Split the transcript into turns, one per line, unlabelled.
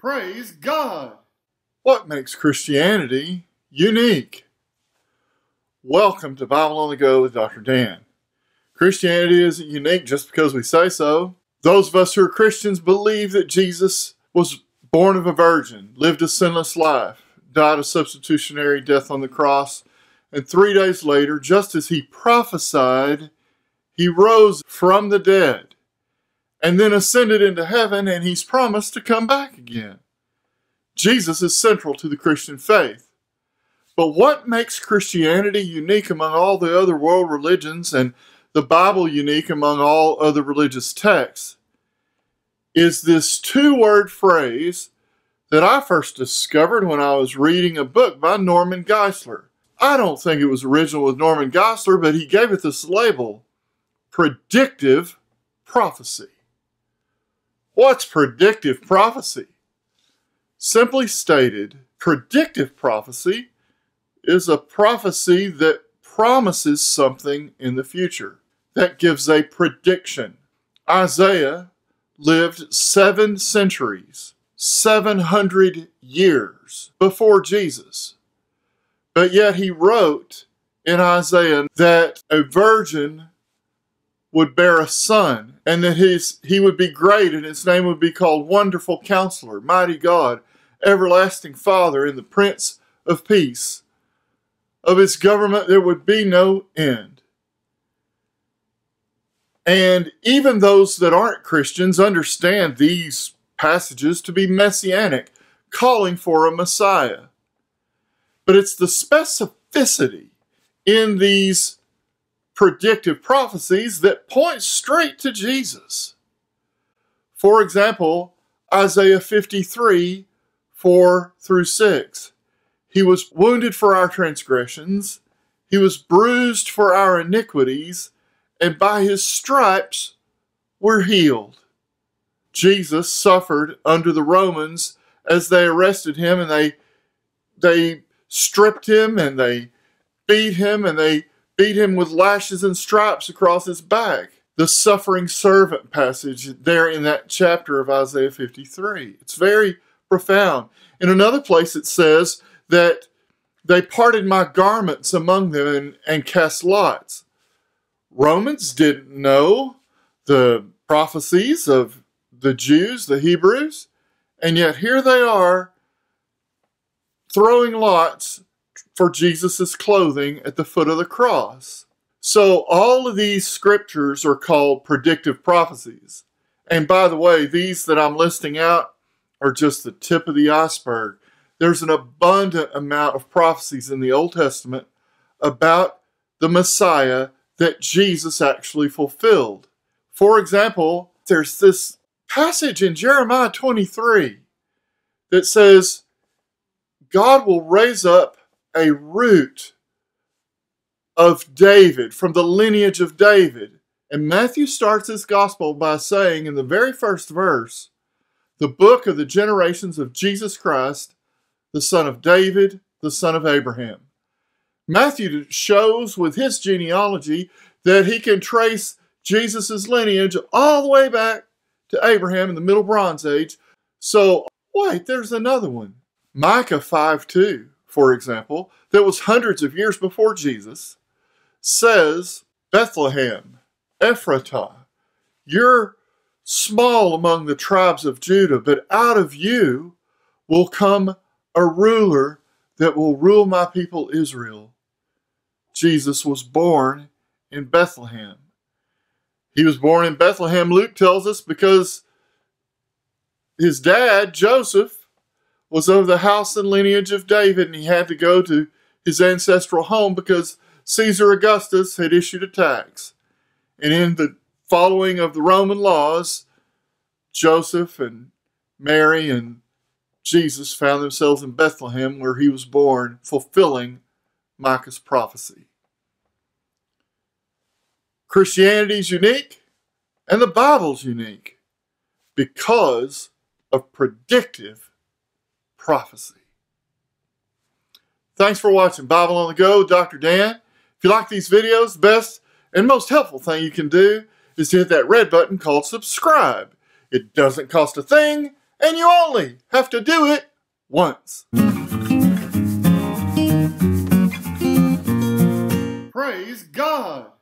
Praise God! What makes Christianity unique? Welcome to Bible on the Go with Dr. Dan. Christianity isn't unique just because we say so. Those of us who are Christians believe that Jesus was born of a virgin, lived a sinless life, died a substitutionary death on the cross, and 3 days later, just as he prophesied, he rose from the dead and then ascended into heaven, and he's promised to come back again. Jesus is central to the Christian faith. But what makes Christianity unique among all the other world religions and the Bible unique among all other religious texts is this two-word phrase that I first discovered when I was reading a book by Norman Geisler. I don't think it was original with Norman Geisler, but he gave it this label, Predictive Prophecy. What's predictive prophecy? Simply stated, predictive prophecy is a prophecy that promises something in the future, that gives a prediction. Isaiah lived 7 centuries, 700 years before Jesus. But yet he wrote in Isaiah that a virgin would bear a son, and that he would be great, and his name would be called Wonderful Counselor, Mighty God, Everlasting Father, and the Prince of Peace. Of his government there would be no end. And even those that aren't Christians understand these passages to be messianic, calling for a Messiah. But it's the specificity in these predictive prophecies that point straight to Jesus. For example, Isaiah 53, 4 through 6. He was wounded for our transgressions, he was bruised for our iniquities, and by his stripes we're healed. Jesus suffered under the Romans as they arrested him, and they stripped him, and they beat him, and they beat him with lashes and stripes across his back. The suffering servant passage there in that chapter of Isaiah 53. It's very profound. In another place it says that they parted my garments among them and cast lots. Romans didn't know the prophecies of the Jews, the Hebrews, and yet here they are throwing lots for Jesus' clothing at the foot of the cross. So all of these scriptures are called predictive prophecies. And by the way, these that I'm listing out are just the tip of the iceberg. There's an abundant amount of prophecies in the Old Testament about the Messiah that Jesus actually fulfilled. For example, there's this passage in Jeremiah 23 that says, God will raise up a root of David, from the lineage of David. And Matthew starts his gospel by saying in the very first verse, the book of the generations of Jesus Christ, the son of David, the son of Abraham. Matthew shows with his genealogy that he can trace Jesus' lineage all the way back to Abraham in the Middle Bronze Age. So, wait, there's another one. Micah 5:2. For example, that was hundreds of years before Jesus, says, Bethlehem, Ephratah, you're small among the tribes of Judah, but out of you will come a ruler that will rule my people Israel. Jesus was born in Bethlehem. He was born in Bethlehem, Luke tells us, because his dad, Joseph, was of the house and lineage of David, and he had to go to his ancestral home because Caesar Augustus had issued a tax. And in the following of the Roman laws, Joseph and Mary and Jesus found themselves in Bethlehem, where he was born, fulfilling Micah's prophecy. Christianity is unique, and the Bible's unique because of predictive prophecy. Thanks for watching Bible on the Go with Dr. Dan. If you like these videos, the best and most helpful thing you can do is to hit that red button called subscribe. It doesn't cost a thing, and you only have to do it once. Praise God!